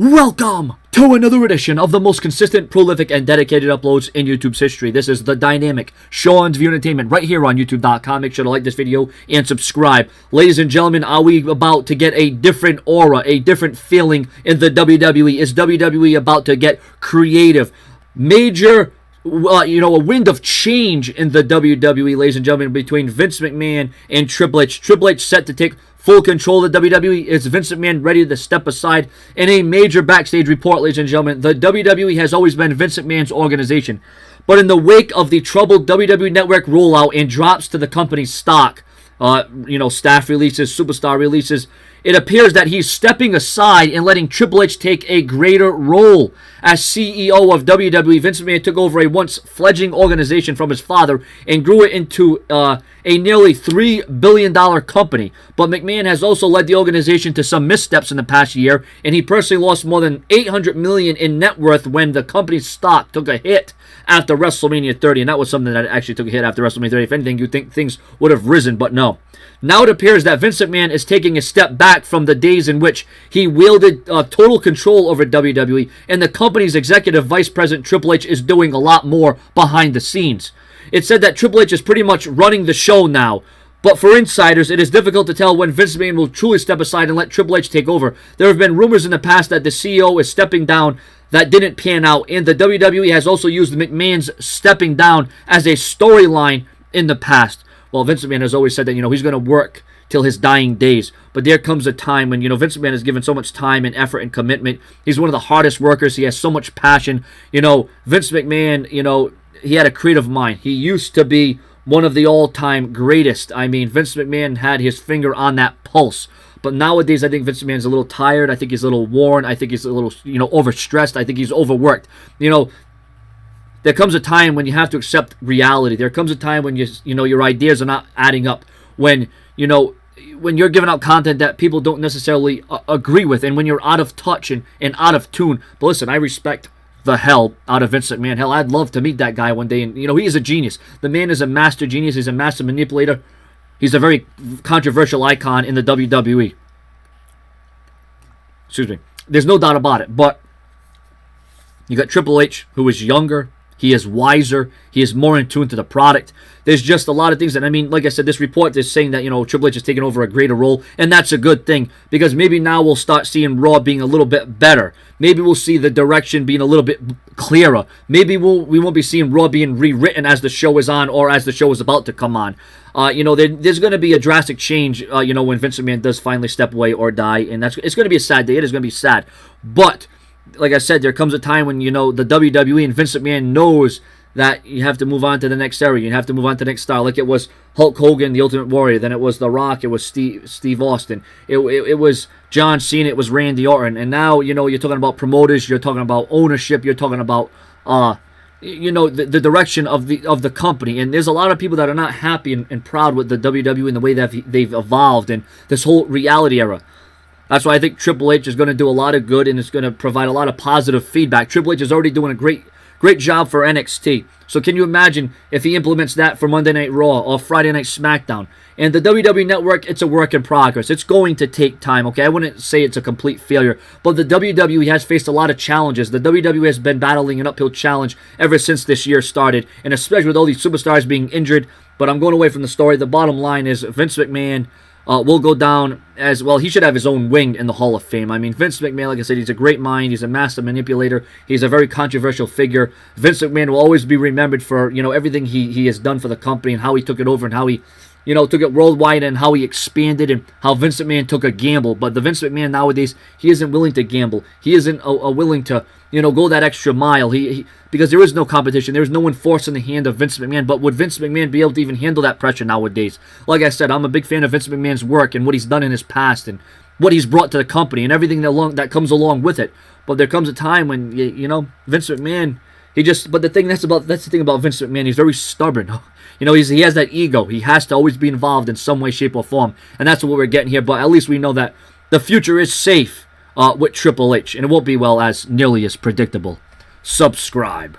Welcome to another edition of the most consistent, prolific, and dedicated uploads in YouTube's history. This is the dynamic Sean's View Entertainment right here on YouTube.com. Make sure to like this video and subscribe. Ladies and gentlemen, are we about to get a different aura, a different feeling in the WWE? Is WWE about to get creative? Major, a wind of change in the WWE, ladies and gentlemen, between Vince McMahon and Triple H. Triple H set to take full control of the WWE. Is Vince McMahon ready to step aside? In a major backstage report, ladies and gentlemen, the WWE has always been Vince McMahon's organization. But in the wake of the troubled WWE Network rollout and drops to the company's stock, staff releases, superstar releases, it appears that he's stepping aside and letting Triple H take a greater role. As CEO of WWE, Vince McMahon took over a once fledgling organization from his father and grew it into a nearly $3 billion company. But McMahon has also led the organization to some missteps in the past year, and he personally lost more than $800 million in net worth when the company's stock took a hit after WrestleMania 30, and that was something that actually took a hit after WrestleMania 30. If anything, you'd think things would have risen, but no. Now it appears that Vince McMahon is taking a step back from the days in which he wielded total control over WWE, and the company's executive vice president Triple H is doing a lot more behind the scenes. It's said that Triple H is pretty much running the show now, but for insiders, it is difficult to tell when Vince McMahon will truly step aside and let Triple H take over. There have been rumors in the past that the CEO is stepping down that didn't pan out, and the WWE has also used McMahon's stepping down as a storyline in the past. Well, Vince McMahon has always said that, he's going to work till his dying days. But there comes a time when, Vince McMahon has given so much time and effort and commitment. He's one of the hardest workers. He has so much passion. Vince McMahon, he had a creative mind. He used to be one of the all-time greatest. I mean, Vince McMahon had his finger on that pulse. But nowadays, I think Vince McMahon's a little tired. I think he's a little worn. I think he's a little, overstressed. I think he's overworked. There comes a time when you have to accept reality. There comes a time when your ideas are not adding up. When you're giving out content that people don't necessarily agree with, and when you're out of touch and out of tune. But listen, I respect the hell out of Vince McMahon. Hell, I'd love to meet that guy one day. And he is a genius. The man is a master genius. He's a master manipulator. He's a very controversial icon in the WWE. Excuse me. There's no doubt about it. But you got Triple H, who is younger. He is wiser. He is more in tune to the product. There's just a lot of things that, like I said, this report is saying that, Triple H is taking over a greater role, and that's a good thing, because maybe now we'll start seeing Raw being a little bit better. Maybe we'll see the direction being a little bit clearer. Maybe we won't be seeing Raw being rewritten as the show is on or as the show is about to come on. There's going to be a drastic change, when Vince McMahon does finally step away or die, and it's going to be a sad day. It is going to be sad. But like I said, there comes a time when, the WWE and Vince McMahon knows that you have to move on to the next era. You have to move on to the next star. Like it was Hulk Hogan, the Ultimate Warrior. Then it was The Rock. It was Steve Austin. It was John Cena. It was Randy Orton. And now, you're talking about promoters. You're talking about ownership. You're talking about, the direction of the company. And there's a lot of people that are not happy and proud with the WWE and the way that they've evolved and this whole reality era. That's why I think Triple H is going to do a lot of good and it's going to provide a lot of positive feedback. Triple H is already doing a great job for NXT. So can you imagine if he implements that for Monday Night Raw or Friday Night SmackDown? And the WWE Network, it's a work in progress. It's going to take time, okay? I wouldn't say it's a complete failure, but the WWE has faced a lot of challenges. The WWE has been battling an uphill challenge ever since this year started, and especially with all these superstars being injured. But I'm going away from the story. The bottom line is Vince McMahon will go down as well. He should have his own wing in the Hall of Fame. I mean, Vince McMahon, like I said, he's a great mind. He's a master manipulator. He's a very controversial figure. Vince McMahon will always be remembered for, everything he has done for the company and how he took it over and how he, took it worldwide and how he expanded and how Vince McMahon took a gamble. But the Vince McMahon nowadays, he isn't willing to gamble. He isn't willing to, go that extra mile. Because there is no competition. There's no one forcing the hand of Vince McMahon. But would Vince McMahon be able to even handle that pressure nowadays? Like I said, I'm a big fan of Vince McMahon's work and what he's done in his past and what he's brought to the company and everything that comes along with it. But there comes a time when, Vince McMahon, but that's the thing about Vince McMahon. He's very stubborn. He has that ego. He has to always be involved in some way, shape, or form. And that's what we're getting here. But at least we know that the future is safe with Triple H. And it won't be, as nearly as predictable. Subscribe.